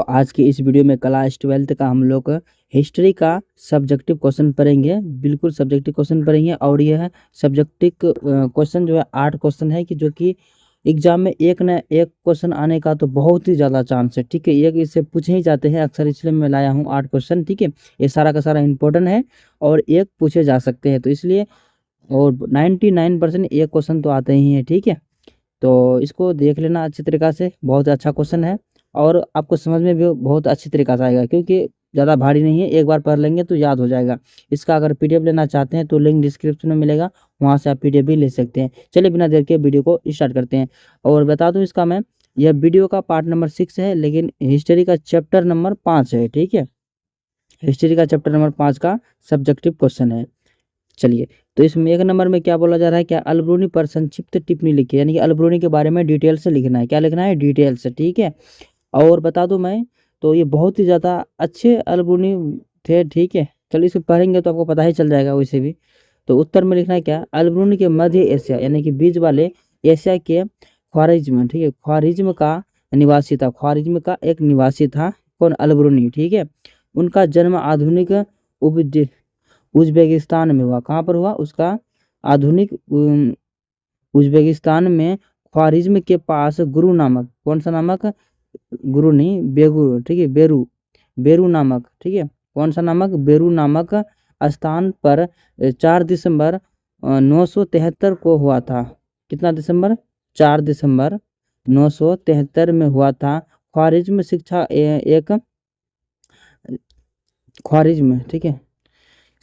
आज की इस वीडियो में क्लास 12th का हम लोग हिस्ट्री का सब्जेक्टिव क्वेश्चन पढ़ेंगे। बिल्कुल सब्जेक्टिव क्वेश्चन पढ़ेंगे और यह सब्जेक्टिव क्वेश्चन जो है 8 क्वेश्चन है कि जो कि एग्जाम में एक न एक क्वेश्चन आने का तो बहुत ही ज़्यादा चांस है। ठीक है, एक इससे पूछे ही जाते हैं अक्सर, इसलिए मैं लाया हूँ 8 क्वेश्चन। ठीक है, ये सारा का सारा इंपॉर्टेंट है और एक पूछे जा सकते हैं, तो इसलिए और 99% एक क्वेश्चन तो आते ही हैं। ठीक है, तो इसको देख लेना अच्छी तरीक़ा से, बहुत अच्छा क्वेश्चन है और आपको समझ में भी बहुत अच्छी तरीक़ा से आएगा क्योंकि ज़्यादा भारी नहीं है, एक बार पढ़ लेंगे तो याद हो जाएगा। इसका अगर पीडीएफ लेना चाहते हैं तो लिंक डिस्क्रिप्शन में मिलेगा, वहाँ से आप पीडीएफ भी ले सकते हैं। चलिए बिना देर के वीडियो को स्टार्ट करते हैं और बता दूँ इसका मैं, यह वीडियो का पार्ट नंबर 6 है लेकिन हिस्ट्री का चैप्टर नंबर 5 है। ठीक है, हिस्ट्री का चैप्टर नंबर 5 का सब्जेक्टिव क्वेश्चन है। चलिए, तो इसमें 1 नंबर में क्या बोला जा रहा है, क्या अल-ब्रूनी पर संक्षिप्त टिप्पणी लिखी, यानी कि अल-ब्रूनी के बारे में डिटेल से लिखना है। क्या लिखना है? डिटेल से। ठीक है, और बता दूं मैं, तो ये बहुत ही ज़्यादा अच्छे अल-ब्रूनी थे। ठीक है, चलिए इसे पढ़ेंगे तो आपको पता ही चल जाएगा वैसे भी। तो उत्तर में लिखना है क्या, अल-ब्रूनी के मध्य एशिया यानी कि बीच वाले एशिया के ख्वारिज्म, ठीक है, ख्वारिज्म का निवासी था। ख्वारिज्म का एक निवासी था कौन? अल-ब्रूनी। ठीक है, उनका जन्म आधुनिक उज़्बेकिस्तान में हुआ। कहाँ पर हुआ? उसका आधुनिक उज़्बेकिस्तान में ख्वारिज्म के पास गुरु नामक, कौन सा नामक? गुरु नहीं, बेगुरु। ठीक है, बेरू, बेरू नामक। ठीक है, कौन सा नामक? बेरू नामक स्थान पर 4 दिसंबर 973 को हुआ था। कितना दिसंबर? 4 दिसंबर 973 में हुआ था। ख्वारिज्म शिक्षा एक ख्वारिज्म, ठीक है,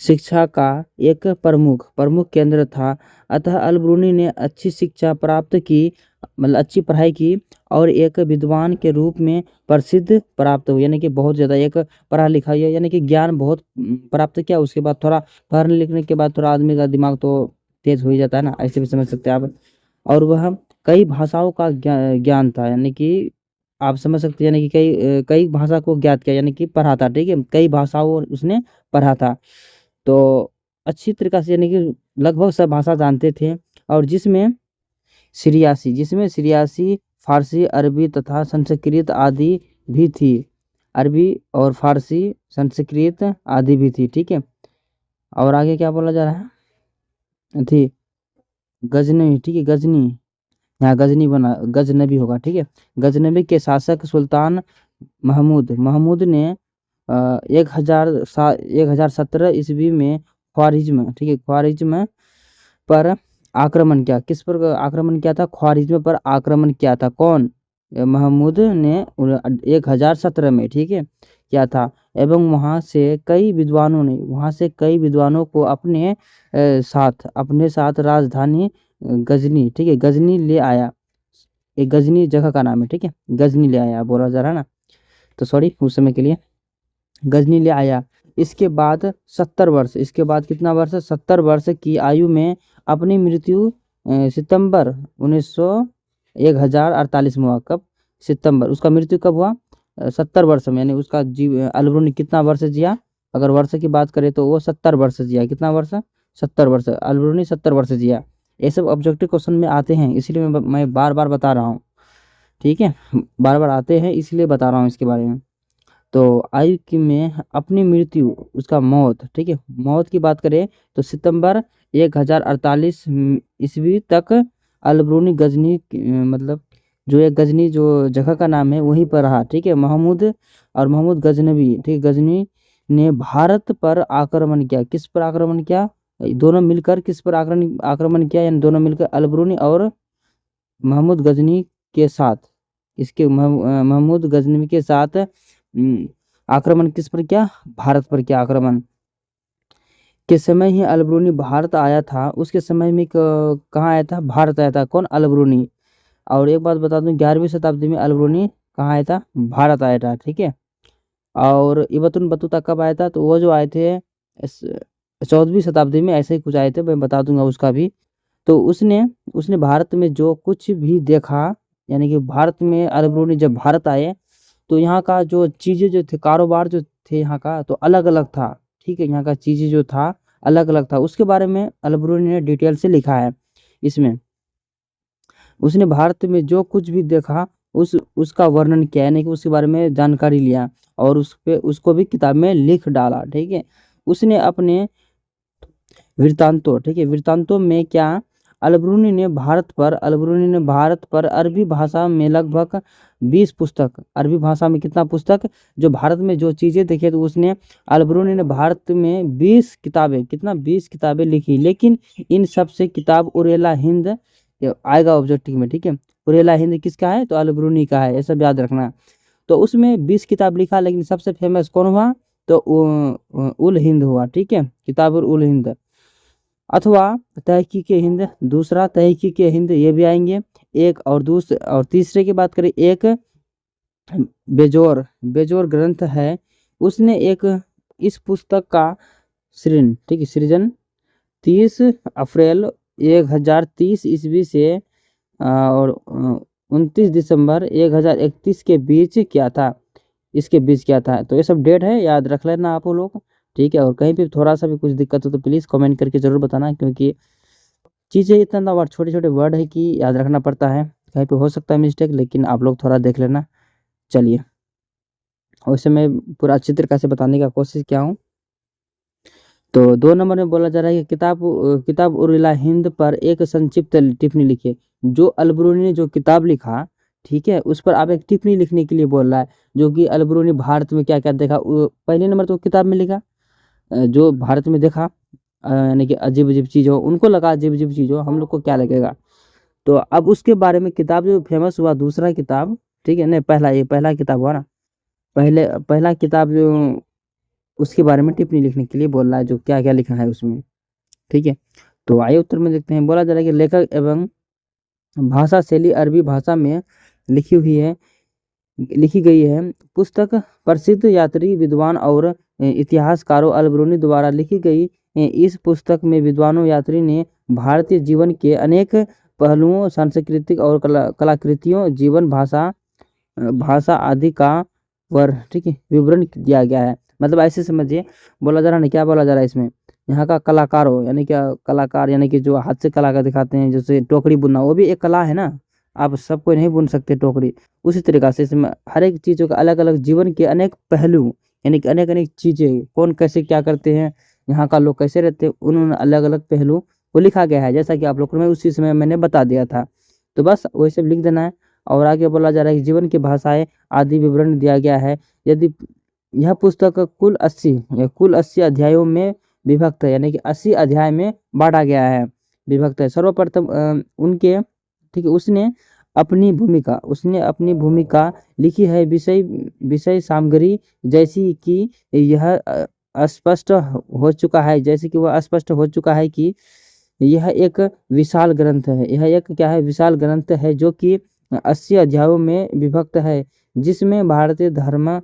शिक्षा का एक प्रमुख केंद्र था। अतः अल-ब्रूनी ने अच्छी शिक्षा प्राप्त की, मतलब अच्छी पढ़ाई की और एक विद्वान के रूप में प्रसिद्ध प्राप्त हुई, यानी कि बहुत ज़्यादा एक पढ़ा लिखा है, यानी कि ज्ञान बहुत प्राप्त किया। उसके बाद थोड़ा पढ़ने लिखने के बाद थोड़ा आदमी का दिमाग तो तेज हो ही जाता है ना, ऐसे भी समझ सकते हैं आप। और वह कई भाषाओं का ज्ञान था, यानी कि आप समझ सकते हैं, यानी कि कई भाषा को ज्ञात किया, यानी कि पढ़ा था। ठीक है, कई भाषाओं उसने पढ़ा था, तो अच्छी तरीक़ा से, यानी कि लगभग सब भाषा जानते थे। और जिसमें सिरियासी, फ़ारसी, अरबी तथा संस्कृत आदि भी थी। अरबी और फ़ारसी, संस्कृत आदि भी थी। ठीक है, और आगे क्या बोला जा रहा है? थी गजनी। ठीक है, गजनी, यहाँ गजनी बना, गजनबी होगा। ठीक है, गजनबी के शासक सुल्तान महमूद ने 1017 ईस्वी में ख्वारिज्म, ठीक है, ख्वारिज्म पर आक्रमण किया। किस पर आक्रमण किया था? ख्वारिज्म पर आक्रमण किया था। कौन? महमूद ने 1017 में, ठीक है, किया था। एवं वहाँ से कई विद्वानों को अपने साथ राजधानी गजनी, ठीक है, गजनी ले आया। एक गजनी जगह का नाम है। ठीक है, गजनी ले आया बोला जा रहा है ना, तो सॉरी उस समय के लिए गजनी ले आया। इसके बाद 70 वर्ष, इसके बाद कितना वर्ष? 70 वर्ष की आयु में अपनी मृत्यु सितंबर 1048 में हुआ। कब? सितंबर। उसका मृत्यु कब हुआ? 70 वर्ष में, यानी उसका अल-ब्रूनी कितना वर्ष जिया? अगर वर्ष की बात करें तो वो 70 वर्ष जिया। कितना वर्ष? 70 वर्ष। अल-ब्रूनी 70 वर्ष जिया। ये सब ऑब्जेक्टिव क्वेश्चन में आते हैं, इसलिए मैं बार बार बता रहा हूँ। ठीक है, बार बार आते हैं इसलिए बता रहा हूँ इसके बारे में। तो आयु की में अपनी मृत्यु, उसका मौत, ठीक है, मौत की बात करें तो सितंबर 1048 ईस्वी तक अल-ब्रूनी गजनी मतलब जो एक गजनी जो जगह का नाम है वहीं पर रहा। ठीक है, महमूद गजनवी, ठीक, गजनी ने भारत पर आक्रमण किया। किस पर आक्रमण किया? दोनों मिलकर किस पर आक्रमण किया? यानी दोनों मिलकर अल-ब्रूनी और महमूद गजनी के साथ, इसके महमूद गजनवी के साथ आक्रमण किस पर किया? भारत पर किया आक्रमण। के समय ही अल-ब्रूनी भारत आया था। उसके समय में कहाँ आया था? भारत आया था। कौन? अल-ब्रूनी। और एक बात बता दूं, 11वीं शताब्दी में अल-ब्रूनी कहाँ आया था? भारत आया था। ठीक है, और इब्न बतूता कब आया था? तो वो जो आए थे 14वीं शताब्दी में, ऐसे ही कुछ आए थे, मैं बता दूंगा उसका भी। तो उसने भारत में जो कुछ भी देखा, यानी कि भारत में अल-ब्रूनी जब भारत आए तो यहाँ का जो चीज़ें जो थे, कारोबार जो थे यहाँ का, तो अलग अलग था। ठीक है, यहाँ का चीज़ें जो था अलग अलग था, उसके बारे में अल-ब्रूनी ने डिटेल से लिखा है इसमें। उसने भारत में जो कुछ भी देखा उसका वर्णन किया, यानी कि उसके बारे में जानकारी लिया और उस पे उसको भी किताब में लिख डाला। ठीक है, उसने अपने वृत्तांतों, ठीक है, वृत्तांतों में क्या अलबरूनी ने भारत पर अरबी भाषा में लगभग 20 पुस्तक, अरबी भाषा में कितना पुस्तक, जो भारत में जो चीज़ें देखी तो उसने अलबरूनी ने भारत में 20 किताबें, कितना 20 किताबें लिखी। लेकिन इन सब से किताब उरेला हिंद, ये आएगा ऑब्जेक्टिव में, ठीक है, उरेला हिंद किसका है, तो अलबरूनी का है, ये सब याद रखना। तो उसमें 20 किताब लिखा, लेकिन सबसे फेमस कौन हुआ, तो उल हिंद हुआ। ठीक है, किताब उल हिंद अथवा तहकीक हिंद, दूसरा तहकीक हिंद, ये भी आएंगे एक। और तीसरे की बात करें, एक बेजोर बेजोर ग्रंथ है, उसने एक इस पुस्तक का सृजन, ठीक है, सृजन 30 अप्रैल 1030 ईस्वी से और 29 दिसंबर 1031 के बीच किया था, इसके बीच किया था। तो ये सब डेट है, याद रख लेना आप लोग। ठीक है, और कहीं पे थोड़ा सा भी कुछ दिक्कत हो तो प्लीज़ कमेंट करके ज़रूर बताना, क्योंकि चीज़ें इतना वर्ड, छोटे छोटे वर्ड है कि याद रखना पड़ता है, कहीं पे हो सकता है मिस्टेक, लेकिन आप लोग थोड़ा देख लेना। चलिए, वैसे मैं पूरा अच्छी तरीके से बताने का कोशिश किया हूँ। तो 2 नंबर में बोला जा रहा है कि किताब उर्ला हिंद पर एक संक्षिप्त टिप्पणी लिखिए। जो अलबरूनी ने जो किताब लिखा, ठीक है, उस पर आप एक टिप्पणी लिखने के लिए बोल रहा है, जो कि अलबरूनी भारत में क्या क्या देखा। पहले नंबर तो किताब में लिखा जो भारत में देखा, यानी कि अजीब अजीब चीज़ हो, उनको लगा अजीब अजीब चीज़ हो, हम लोग को क्या लगेगा। तो अब उसके बारे में किताब जो फेमस हुआ, दूसरा किताब, ठीक है, नहीं पहला, ये पहला किताब हुआ ना, पहला किताब जो उसके बारे में टिप्पणी लिखने के लिए बोल रहा है, जो क्या क्या लिखा है उसमें। ठीक है, तो आइए उत्तर में देखते हैं। बोला जा रहा है कि लेखक एवं भाषा शैली अरबी भाषा में लिखी गई है। पुस्तक प्रसिद्ध यात्री विद्वान और इतिहासकारों अलबरूनी द्वारा लिखी गई। इस पुस्तक में विद्वानों यात्री ने भारतीय जीवन के अनेक पहलुओं, सांस्कृतिक और कलाकृतियों, जीवन, भाषा आदि का ठीक है, विवरण दिया गया है। मतलब ऐसे समझिए, बोला जा रहा है ना, क्या बोला जा रहा है इसमें, यहाँ का कलाकारों, यानी क्या कलाकार, यानी कि जो हाथ से कला का दिखाते हैं, जैसे टोकरी बुनना, वो भी एक कला है ना, आप सब कोई नहीं बुन सकते टोकरी। उसी तरीक़ा से इसमें हर एक चीज़ों का अलग अलग जीवन के अनेक पहलू, यानी कि अनेक अनेक चीज़ें, कौन कैसे क्या करते हैं, यहाँ का लोग कैसे रहते हैं, उन्होंने अलग अलग पहलू को लिखा गया है, जैसा कि आप लोग को मैं उसी समय मैंने बता दिया था। तो बस वही सब लिख देना है। और आगे बोला जा रहा है कि जीवन की भाषाएं आदि विवरण दिया गया है। यदि यह पुस्तक कुल 80 अध्यायों में विभक्त है, यानी कि 80 अध्याय में बांटा गया है, विभक्त है। सर्वप्रथम उनके, ठीक है, उसने अपनी भूमिका लिखी है, विषय सामग्री जैसी कि यह स्पष्ट हो चुका है, जैसे कि वह स्पष्ट हो चुका है कि यह एक विशाल ग्रंथ है, यह एक क्या है, विशाल ग्रंथ है, जो कि 80 अध्यायों में विभक्त है, जिसमें भारतीय धर्म,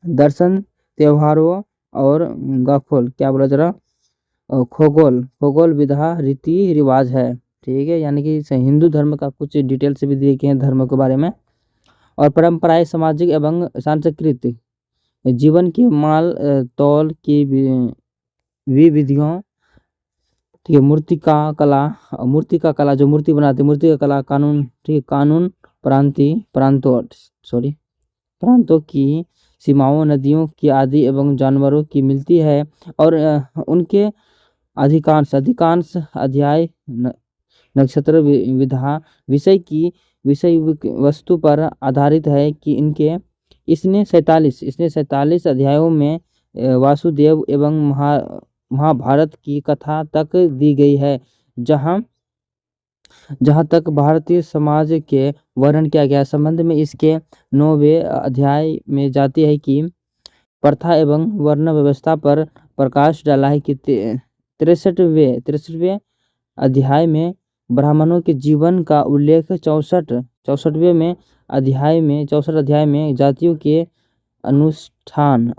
दर्शन, त्योहारों और गाखोल, क्या बोला जरा, खगोल विधा रीति रिवाज है। ठीक है, यानी कि हिंदू धर्म का कुछ डिटेल से भी दिए गए हैं धर्म के बारे में। और परंपराएं सामाजिक एवं सांस्कृतिक जीवन की माल तौल की विधियों, ठीक है, मूर्ति का कला जो मूर्ति बनाते, मूर्ति का कला, कानून, ठीक है, कानून, प्रांतों की सीमाओं, नदियों की आदि एवं जानवरों की मिलती है। और उनके अधिकांश अध्याय नक्षत्र विधा विषय वस्तु पर आधारित है कि इसने 47 अध्यायों में वासुदेव एवं महाभारत की कथा तक दी गई है, जहाँ तक भारतीय समाज के वर्णन किया गया संबंध में इसके 9वें अध्याय में जाती है कि प्रथा एवं वर्ण व्यवस्था पर प्रकाश डाला है कि 63वें अध्याय में ब्राह्मणों के जीवन का उल्लेख, 64वें अध्याय में जातियों के अनुष्ठान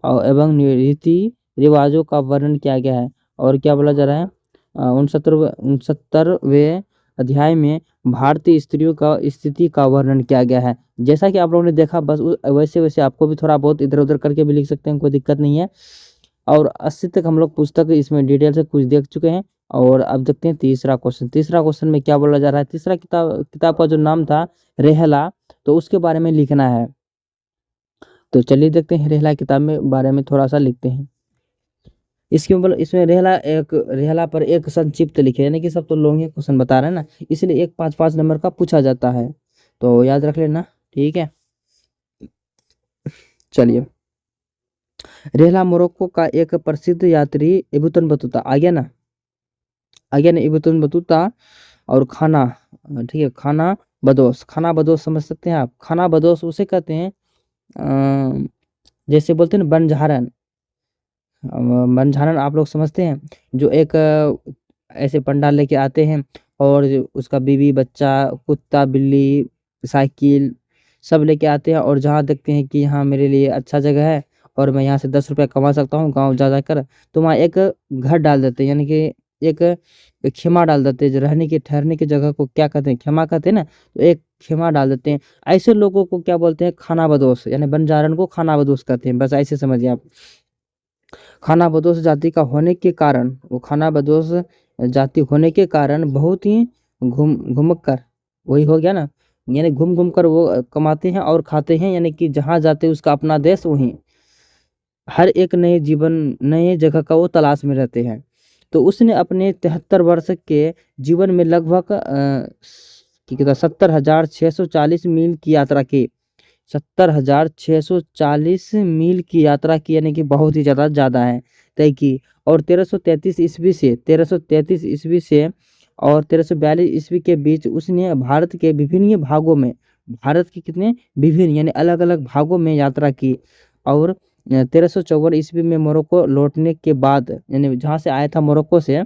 एवं रीति रिवाजों का वर्णन किया गया है। और क्या बोला जा रहा है, 69वें अध्याय में भारतीय स्त्रियों का स्थिति का वर्णन किया गया है। जैसा कि आप लोगों ने देखा, बस वैसे वैसे आपको भी थोड़ा बहुत इधर उधर करके भी लिख सकते हैं, कोई दिक्कत नहीं है। और 80 तक हम लोग पुस्तक इसमें डिटेल से कुछ देख चुके हैं। और अब देखते हैं तीसरा क्वेश्चन। तीसरा क्वेश्चन में क्या बोला जा रहा है, तीसरा किताब का जो नाम था रेहला, तो उसके बारे में लिखना है। तो चलिए देखते हैं रेहला किताब में बारे में थोड़ा सा लिखते हैं। इसके मतलब इसमें रेहला पर एक संक्षिप्त लिखे, यानी कि सब तो लोग ही क्वेश्चन बता रहे हैं ना, इसलिए एक 5-5 नंबर का पूछा जाता है, तो याद रख लेना, ठीक है। चलिए, रेहला मोरक्को का एक प्रसिद्ध यात्री इब्न बतूता, आ गया ना, आ गया ना, इब्न बतूता। और खाना, ठीक है, खाना बदोश, खाना बदोश समझ सकते हैं आप, खाना बदोश उसे कहते हैं जैसे बोलते हैं ना बनझारन, बनझारन आप लोग समझते हैं, जो एक ऐसे पंडाल लेके आते हैं और उसका बीवी बच्चा कुत्ता बिल्ली साइकिल सब लेके आते हैं, और जहाँ देखते हैं कि यहाँ मेरे लिए अच्छा जगह है और मैं यहाँ से 10 रुपया कमा सकता हूँ गाँव जा जाकर, तो वहाँ एक घर डाल देते हैं, यानी कि एक खेमा डाल देते हैं, जो रहने की ठहरने की जगह को क्या कहते हैं, खेमा कहते हैं ना, तो एक खेमा डाल देते हैं। ऐसे लोगों को क्या बोलते हैं, खाना बदोश, यानी बंजारन को खाना बदोश कहते हैं, बस ऐसे समझिए आप। खाना बदोश जाति का होने के कारण, वो खाना बदोश जाति होने के कारण बहुत ही घूम कर, वही हो गया ना, यानी घूम घूम कर वो कमाते हैं और खाते हैं, यानी कि जहाँ जाते हैं उसका अपना देश वहीं, हर एक नए जीवन नए जगह का वो तलाश में रहते हैं। तो उसने अपने 73 वर्ष के जीवन में लगभग 70,640 मील की यात्रा की, 70,640 मील की यात्रा की, यानी कि बहुत ही ज़्यादा है तय की। और 1333 ईस्वी से 1333 ईस्वी से और 1342 ईस्वी के बीच उसने भारत के विभिन्न भागों में, भारत के कितने विभिन्न यानी अलग अलग भागों में यात्रा की। और 1354 ईस्वी में मोरक्को लौटने के बाद, यानी जहाँ से आया था मोरक्को से,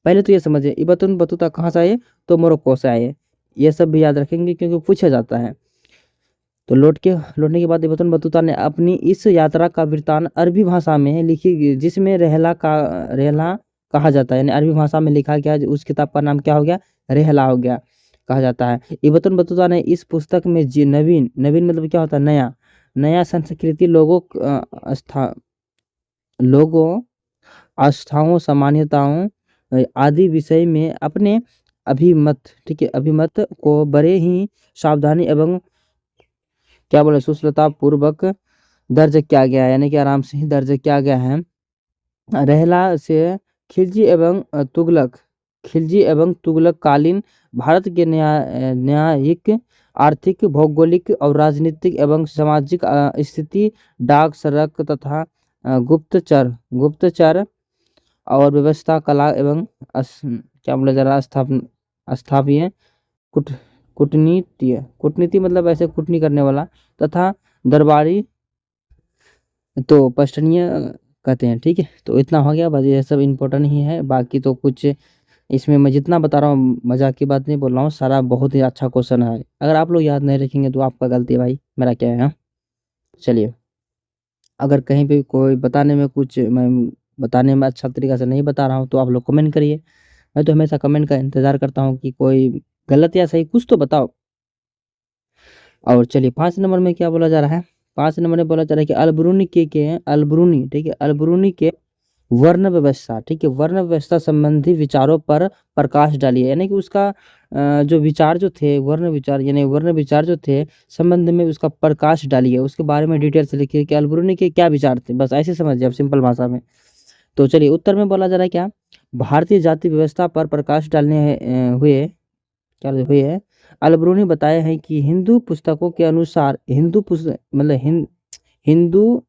पहले तो ये समझिए इब्न बतूता कहाँ से आए, तो मोरक्को से आए, ये सब भी याद रखेंगे क्योंकि पूछा जाता है। तो लौटने के बाद इब्न बतूता ने अपनी इस यात्रा का वृत्तांत अरबी भाषा में लिखी, जिसमें रेहला कहा जाता है, यानी अरबी भाषा में लिखा गया, उस किताब का नाम क्या हो गया, रेहला हो गया, कहा जाता है। इब्न बतूता ने इस पुस्तक में नवीन नवीन मतलब क्या होता है, नया नया संस्कृति लोगों आस्थाओं सामान्यताओं आदि विषय में अपने अभिमत, ठीक है, अभिमत को बड़े ही सावधानी एवं क्या बोले सुश्रुता पूर्वक दर्ज किया गया है, यानी कि आराम से ही दर्ज किया गया है। रेहला से खिलजी एवं तुगलक कालीन भारत के न्यायिक आर्थिक भौगोलिक और राजनीतिक एवं सामाजिक स्थिति, डाक सड़क तथा गुप्तचर और व्यवस्था कला एवं क्या बोला जा रहा है स्थापीय कुट कूटनीति मतलब ऐसे कूटनी करने वाला, तथा दरबारी तो पश्तनीय कहते हैं, ठीक है। तो इतना हो गया, बस ये सब इम्पोर्टेंट ही है, बाकी तो कुछ इसमें मैं जितना बता रहा हूँ मजाक की बात नहीं बोल रहा हूँ, सारा बहुत ही अच्छा क्वेश्चन है, अगर आप लोग याद नहीं रखेंगे तो आपका गलती है भाई, मेरा क्या है, हाँ? चलिए, अगर कहीं पे कोई बताने में कुछ मैं बताने में अच्छा तरीका से नहीं बता रहा हूँ तो आप लोग कमेंट करिए, मैं तो हमेशा कमेंट का इंतज़ार करता हूँ कि कोई गलत या सही कुछ तो बताओ। और चलिए 5 नंबर में क्या बोला जा रहा है, 5 नंबर में बोला जा रहा है कि अलबरूनी, ठीक है, अलबरूनी के वर्ण व्यवस्था, ठीक है, वर्ण व्यवस्था संबंधी विचारों पर प्रकाश डालिए, यानी कि उसका जो विचार जो थे वर्ण विचार, यानी वर्ण विचार जो थे संबंध में उसका प्रकाश डालिए, उसके बारे में डिटेल से लिखिए कि अलबरूनी के क्या विचार थे, बस ऐसे समझिए आप सिंपल भाषा में। तो चलिए उत्तर में बोला जा रहा है क्या, भारतीय जाति व्यवस्था पर प्रकाश डालने हुए क्या हुए है, अलबरूनी बताए हैं कि हिंदू पुस्तकों के अनुसार हिंदू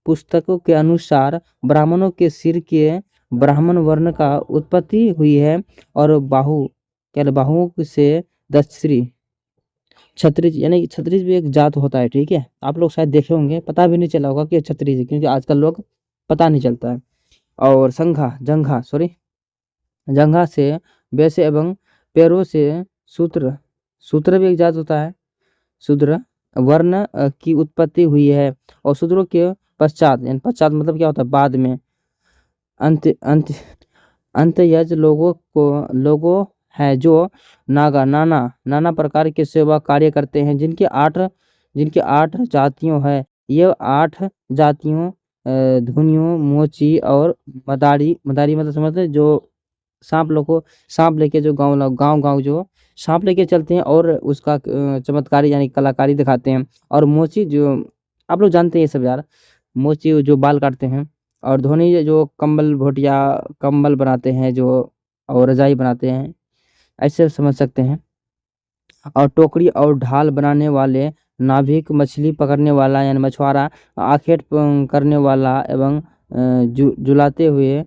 पुस्तकों के अनुसार ब्राह्मणों के सिर के ब्राह्मण वर्ण का उत्पत्ति हुई है, और बाहुओं से दक्षिणी छत्रीज, यानी कि छत्रीज भी एक जात होता है, ठीक है, आप लोग शायद देखे होंगे, पता भी नहीं चला होगा कि छत्रीज है, क्योंकि आजकल लोग पता नहीं चलता है। और जंघा से वैसे एवं पैरों से सूत्र सूत्र भी एक जात होता है, शूद्र वर्ण की उत्पत्ति हुई है, और शूद्रों के पश्चात, यानी पश्चात मतलब क्या होता है, बाद में अंत अंत अंत्यज लोगों है, जो नाना प्रकार के सेवा कार्य करते हैं, जिनके 8 जातियों है, ये 8 जातियों धुनियों मोची और मदारी मतलब समझते हैं, जो सांप लेके जो गांव जो सांप लेके चलते हैं और उसका चमत्कारी यानी कलाकारी दिखाते हैं। और मोची जो आप लोग जानते हैं ये सब यार, मोची जो बाल काटते हैं। और धोनी जो कंबल भोटिया कंबल बनाते हैं जो, और रजाई बनाते हैं, ऐसे समझ सकते हैं। और टोकरी और ढाल बनाने वाले, नाविक मछली पकड़ने वाला यानी मछुआरा, आखेट करने वाला एवं जुलाते हुए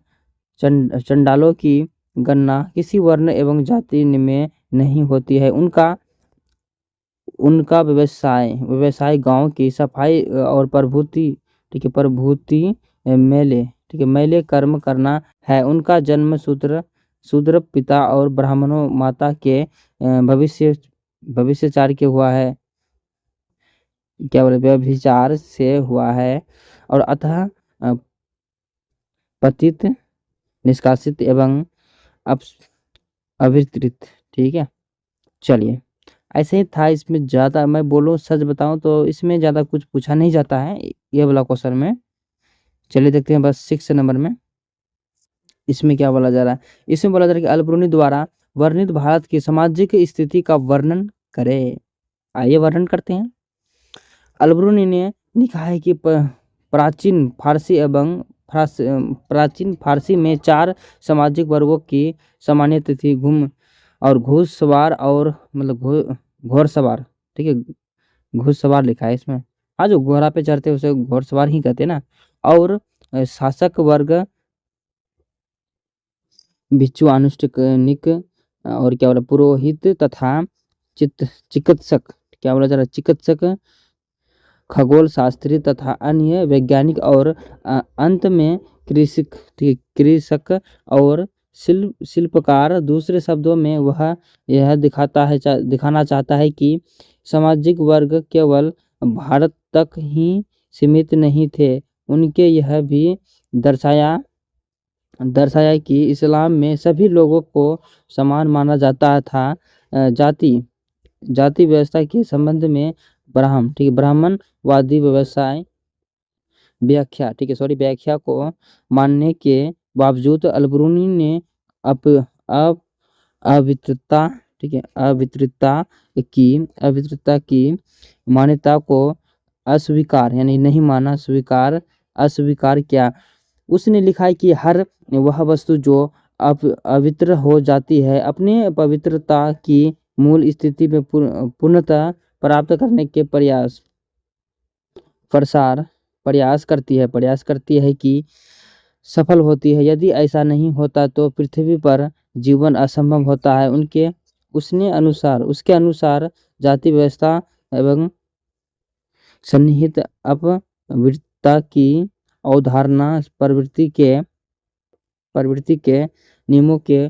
चंडालों की गणना किसी वर्ण एवं जाति में नहीं होती है। उनका व्यवसाय गांव की सफाई और प्रभुति, ठीक है, प्रभुति मेले, ठीक है, मेले कर्म करना है। उनका जन्म शूद्र पिता और ब्राह्मणों माता के भविष्यचार के हुआ है, क्या बोले, व्यभिचार से हुआ है। और अतः पतित, निष्कासित एवं अवितरित, ठीक है। चलिए, ऐसे ही था। इसमें ज़्यादा मैं बोलूँ, सच बताऊं तो इसमें ज़्यादा कुछ पूछा नहीं जाता है ये वाला क्वेश्चन में। चलिए देखते हैं बस 6 नंबर में इसमें क्या बोला जा रहा है। इसमें बोला जा रहा है कि अलबरूनी द्वारा वर्णित भारत की सामाजिक स्थिति का वर्णन करें। आइए वर्णन करते हैं। अलबरूनी ने लिखा है कि प्राचीन फारसी में 4 सामाजिक वर्गों की सामान्यता थी। घुड़सवार और मतलब घोड़सवार, ठीक है, घुड़सवार लिखा है इसमें। हाँ, जो घोड़ा पे चढ़ते हैं उसे घोड़सवार ही कहते हैं ना। और शासक वर्ग, भिक्षु, अनुष्ठानिक, और क्या बोला, पुरोहित तथा चिकित्सक, क्या बोला जा रहा है, चिकित्सक, खगोल शास्त्री तथा अन्य वैज्ञानिक, और अंत में कृषक और शिल्पकार। दूसरे शब्दों में वह यह दिखाना चाहता है कि सामाजिक वर्ग केवल भारत तक ही सीमित नहीं थे। उनके यह भी दर्शाया कि इस्लाम में सभी लोगों को समान माना जाता था। जाति व्यवस्था के संबंध में ठीक है, ब्राह्मणवादी व्याख्या को मानने के बावजूद अलबरूनी ने अवित्रता, ठीक है, अवित्रता की मान्यता को अस्वीकार यानी नहीं माना, अस्वीकार किया। उसने लिखा है कि हर वह वस्तु जो अवित्र हो जाती है अपने पवित्रता की मूल स्थिति में पूर्णतः प्राप्त करने के प्रयास करती है कि सफल होती है। यदि ऐसा नहीं होता तो पृथ्वी पर जीवन असंभव होता है। उसके अनुसार जाति व्यवस्था एवं सन्निहित अपवित्रता की अवधारणा प्रवृत्ति के नियमों के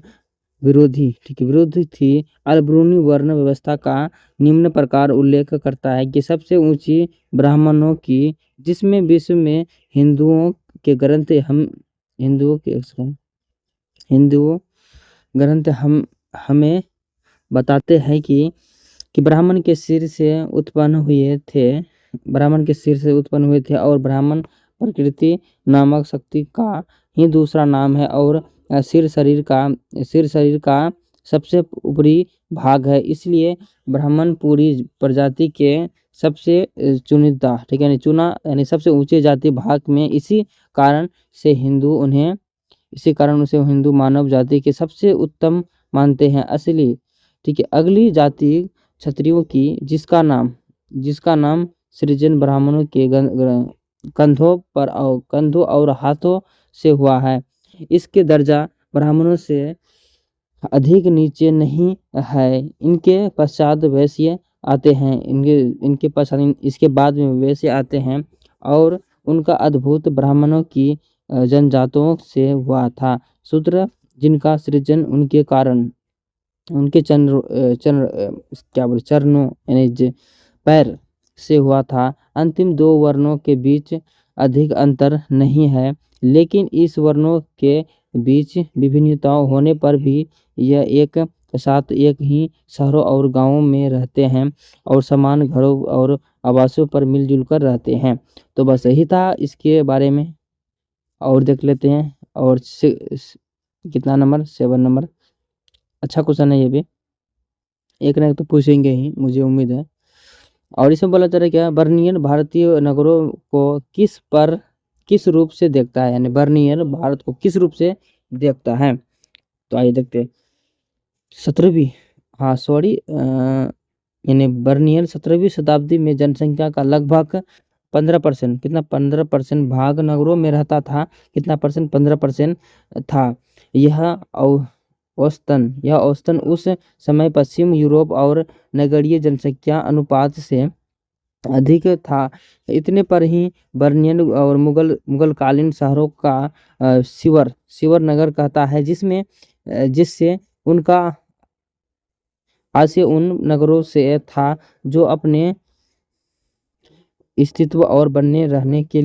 विरोधी थी। अलबरूनी वर्ण व्यवस्था का निम्न प्रकार उल्लेख करता है कि सबसे ऊंची ब्राह्मणों की, जिसमें विश्व में हिंदुओं ग्रंथ हमें बताते हैं कि ब्राह्मण के सिर से उत्पन्न हुए थे और ब्राह्मण प्रकृति नामक शक्ति का ही दूसरा नाम है। और सिर शरीर का सबसे ऊपरी भाग है। इसलिए ब्राह्मण पूरी प्रजाति के सबसे चुनिंदा, ठीक है, चुना यानी सबसे ऊंचे जाति भाग में। इसी कारण उसे हिंदू मानव जाति के सबसे उत्तम मानते हैं। असली, ठीक है, अगली जाति क्षत्रियों की, जिसका नाम सृजन ब्राह्मणों के कंधों और हाथों से हुआ है। इसके दर्जा ब्राह्मणों से अधिक नीचे नहीं है। इनके पश्चात वैश्य आते हैं, इनके पश्चात इसके बाद में वैश्य आते हैं। और उनका अद्भुत ब्राह्मणों की जनजातों से हुआ था। शूद्र, जिनका सृजन उनके चरणों यानी पैर से हुआ था। अंतिम 2 वर्णों के बीच अधिक अंतर नहीं है, लेकिन इस वर्णों के बीच विभिन्नताओं होने पर भी यह एक साथ एक ही शहरों और गांवों में रहते हैं और समान घरों और आवासों पर मिलजुल कर रहते हैं। तो बस यही था इसके बारे में, और देख लेते हैं। और कितना नंबर, 7 नंबर। अच्छा क्वेश्चन है ये भी, एक ना एक तो पूछेंगे ही, मुझे उम्मीद है। और इसमें बोला जा रहा है क्या, बर्नियर भारतीय नगरों को किस रूप से देखता है, यानी बर्नियर भारत को किस रूप से देखता है। तो आइए देखते हैं। 17वीं, हाँ सॉरी, यानी बर्नियर 17वीं शताब्दी में जनसंख्या का लगभग 15%, कितना 15% भाग नगरों में रहता था। कितना परसेंट, 15% था। यह औसतन उस समय पश्चिम यूरोप और नगरीय जनसंख्या अनुपात से अधिक था। इतने पर ही बर्नियर और मुगलकालीन शहरों का शिवर नगर कहता है, जिससे उनका आशय उन नगरों से था जो अपने अस्तित्व और बनने रहने के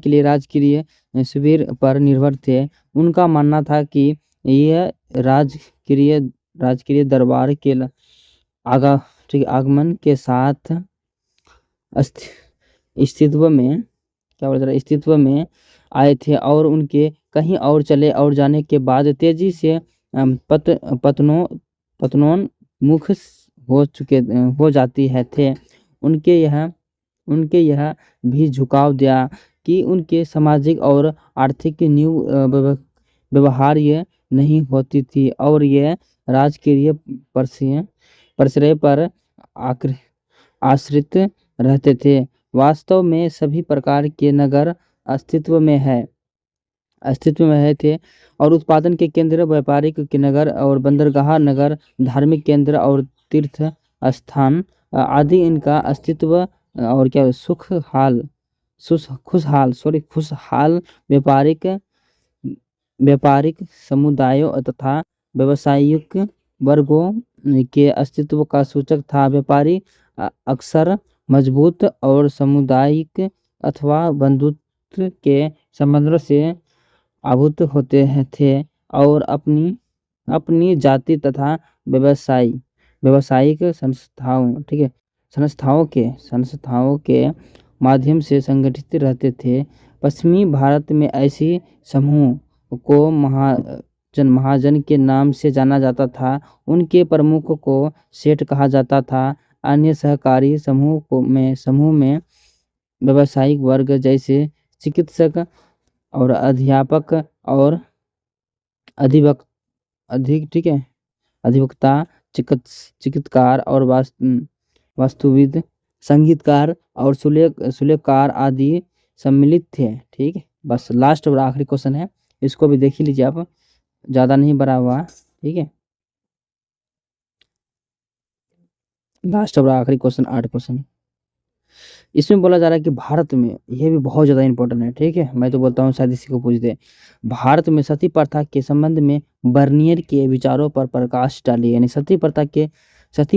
लिए राजकीय शिविर पर निर्भर थे। उनका मानना था कि यह राजकीय दरबार के आगमन के साथ अस्तित्व में आए थे, और उनके कहीं और चले और जाने के बाद तेजी से पतनोन्मुख हो जाती है थे। उनके यह भी झुकाव दिया कि उनके सामाजिक और आर्थिक नींव व्यवहार्य नहीं होती थी, और ये राजकीय प्रश्रय पर आश्रित रहते थे। वास्तव में सभी प्रकार के नगर अस्तित्व में है थे, और उत्पादन के केंद्र, व्यापारिक के नगर और बंदरगाह नगर, धार्मिक केंद्र और तीर्थ स्थान आदि इनका अस्तित्व और क्या खुशहाल व्यापारिक समुदायों तथा व्यावसायिक वर्गों के अस्तित्व का सूचक था। व्यापारी अक्सर मजबूत और सामुदायिक अथवा बंधुत्व के संबंधों से आभूत होते थे, और अपनी जाति तथा व्यावसायिक संस्थाओं, ठीक है, संस्थाओं के माध्यम से संगठित रहते थे। पश्चिमी भारत में ऐसी समूह को महाजन के नाम से जाना जाता था। उनके प्रमुख को सेठ कहा जाता था। अन्य सहकारी समूह में व्यावसायिक वर्ग जैसे चिकित्सक और अध्यापक और अधिवक्ता, चिकित्सकार और वास्तुविद, संगीतकार और सुलेखकार आदि सम्मिलित थे। ठीक है, बस लास्ट और आखिरी क्वेश्चन है, इसको भी देख ही लीजिए आप, ज़्यादा नहीं बड़ा हुआ। ठीक है, लास्ट और आखिरी क्वेश्चन, 8 क्वेश्चन। इसमें बोला जा रहा है कि भारत में, यह भी बहुत ज़्यादा इंपॉर्टेंट है। ठीक है, मैं तो बोलता हूँ शायद इसी को पूछ दे। भारत में सती प्रथा के संबंध में बर्नियर के विचारों पर प्रकाश डालिए। यानी सती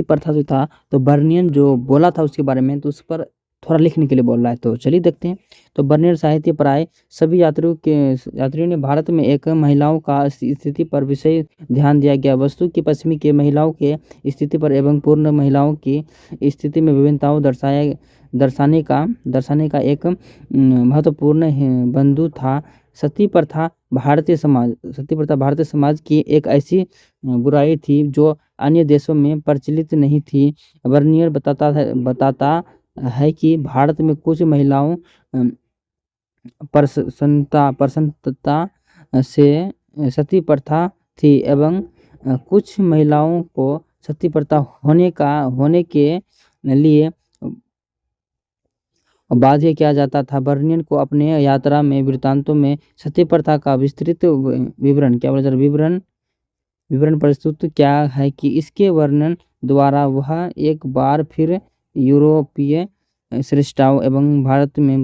प्रथा जो था, तो बर्नियर जो बोला था उसके बारे में, तो उस पर थोड़ा लिखने के लिए बोल रहा है। तो चलिए देखते हैं। तो बर्नियर साहित्य पर आए सभी यात्रियों ने भारत में एक महिलाओं का स्थिति पर विशेष ध्यान दिया गया। वस्तु की पश्चिमी के महिलाओं के स्थिति पर एवं पूर्ण महिलाओं की स्थिति में विभिन्नताओं दर्शाने का एक महत्वपूर्ण बिंदु था। सती प्रथा भारतीय समाज की एक ऐसी बुराई थी जो अन्य देशों में प्रचलित नहीं थी। बर्नियर बताता है कि भारत में कुछ महिलाओं प्रसन्नता से सती प्रथा थी, एवं कुछ महिलाओं को सती प्रथा होने के लिए बाध्य किया जाता था। बर्नियर को अपने यात्रा में वृत्तांतों में सती प्रथा का विस्तृत विवरण प्रस्तुत क्या है कि इसके वर्णन द्वारा वह एक बार फिर यूरोपीय श्रेष्ठताओं एवं भारत में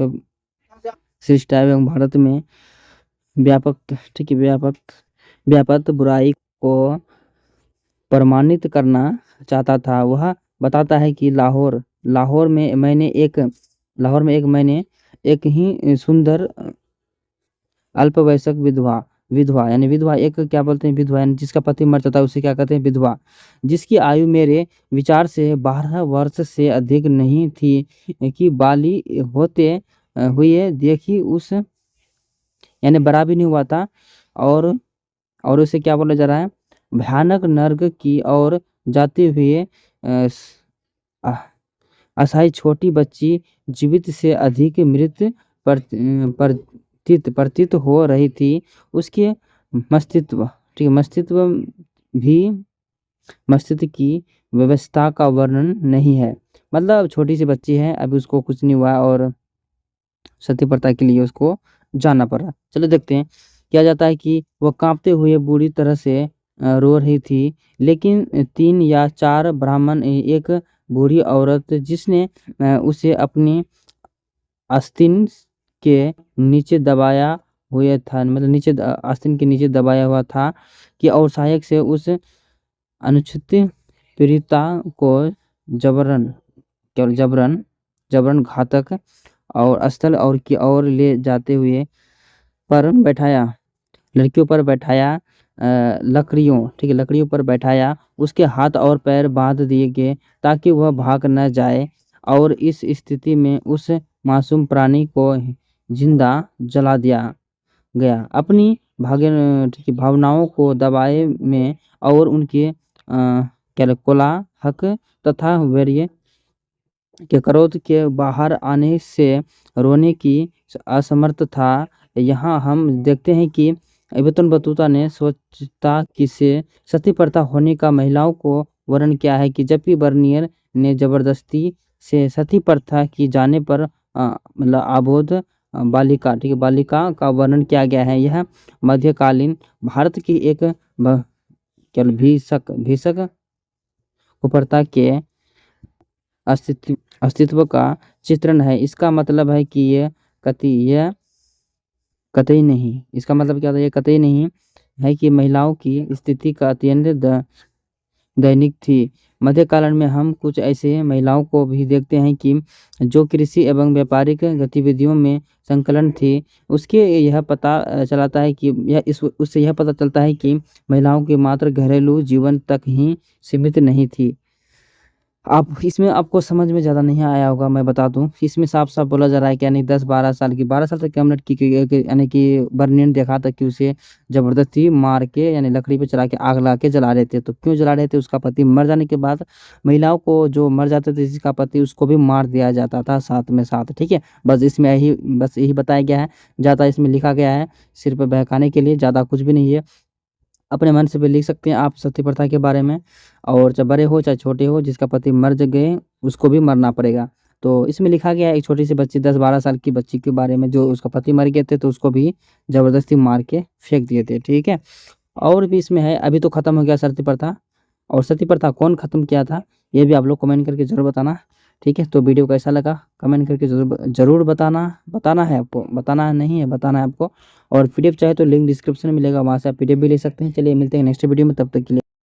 व्यापक बुराई को प्रमाणित करना चाहता था। वह बताता है कि लाहौर में मैंने एक ही सुंदर अल्पवयस्क विधवा यानी विधवा, एक क्या बोलते हैं, विधवा यानी जिसका पति मर जाता है उसे क्या कहते हैं, विधवा, जिसकी आयु मेरे विचार से 12 वर्ष से अधिक नहीं थी, कि बाली होते हुए देखी। यानी बड़ा भी नहीं हुआ था। और उसे क्या बोला जा रहा है, भयानक नर्क की ओर जाते हुए अ, असहाय छोटी बच्ची जीवित से अधिक मृत प्रतीत हो रही थी। उसके मस्तिष्क, ठीक है, भी मस्तिष्क की व्यवस्था का वर्णन नहीं है। मतलब छोटी सी बच्ची है, अभी उसको कुछ नहीं हुआ और सती प्रथा के लिए उसको जाना पड़ा। चलो देखते हैं। क्या जाता है कि वह कांपते हुए बुरी तरह से रो रही थी, लेकिन 3 या 4 ब्राह्मण, एक बूढ़ी औरत जिसने उसे अपनी आस्तीन के नीचे दबाया हुआ था, मतलब नीचे आस्तीन के नीचे दबाया हुआ था, कि और सहायक से उस अनुचित पीड़िता को जबरन, केवल जबरन जबरन घातक और स्थल और की ओर ले जाते हुए पर बैठाया, लड़कियों पर बैठाया, लकड़ियों, ठीक है, लकड़ियों पर बैठाया। उसके हाथ और पैर बांध दिए गए ताकि वह भाग न जाए, और इस स्थिति में उस मासूम प्राणी को जिंदा जला दिया गया। अपनी ठीक है, भावनाओं को दबाए में और उनके क्या कोलाहल तथा वीर्य के क्रोध के बाहर आने से रोने की असमर्थ था। यहाँ हम देखते हैं कि इब्न बतूता ने स्वच्छता की से सती प्रथा होने का महिलाओं को वर्णन किया है, कि जबकि बर्नियर ने जबरदस्ती से सती प्रथा की जाने पर मतलब अबोध बालिका, ठीक है, बालिका का वर्णन किया गया है। यह मध्यकालीन भारत की एक केवल भीषक कुप्रथा के अस्तित्व का चित्रण है। इसका मतलब है कि यह कतई नहीं, इसका मतलब क्या था, यह कतई नहीं है कि महिलाओं की स्थिति का अत्यंत दैनिक थी। मध्यकाल में हम कुछ ऐसे महिलाओं को भी देखते हैं कि जो कृषि एवं व्यापारिक गतिविधियों में संकलन थी। उसके यह पता चलाता है कि उससे यह पता चलता है कि महिलाओं के मात्र घरेलू जीवन तक ही सीमित नहीं थी। आप इसमें आपको समझ में ज़्यादा नहीं आया होगा, मैं बता दूं। इसमें साफ-साफ बोला जा रहा है कि यानी 10-12 साल की, 12 साल से कम लड़की की यानी कि बर्नियर देखा था कि उसे ज़बरदस्ती मार के यानी लकड़ी पे चला के आग लगा के जला रहे थे। तो क्यों जला रहे थे? उसका पति मर जाने के बाद महिलाओं को जो मर जाते थे जिसका पति, उसको भी मार दिया जाता था साथ में साथ, ठीक है। बस यही बताया गया है, ज़्यादा इसमें लिखा गया है सिर्फ बहकाने के लिए, ज़्यादा कुछ भी नहीं है। अपने मन से भी लिख सकते हैं आप सती प्रथा के बारे में। और चाहे बड़े हो चाहे छोटे हो, जिसका पति मर गए उसको भी मरना पड़ेगा। तो इसमें लिखा गया है एक छोटी सी बच्ची, 10-12 साल की बच्ची के बारे में, जो उसका पति मर गए थे तो उसको भी ज़बरदस्ती मार के फेंक दिए थे, ठीक है। और भी इसमें है। अभी तो ख़त्म हो गया सती प्रथा, और सती प्रथा कौन ख़त्म किया था ये भी आप लोग कमेंट करके ज़रूर बताना, ठीक है। तो वीडियो कैसा लगा कमेंट करके ज़रूर बताना है आपको, बताना नहीं है, बताना है आपको। और पीडीएफ चाहे तो लिंक डिस्क्रिप्शन में मिलेगा, वहाँ से आप पीडीएफ भी ले सकते हैं। चलिए मिलते हैं नेक्स्ट वीडियो में, तब तक के लिए।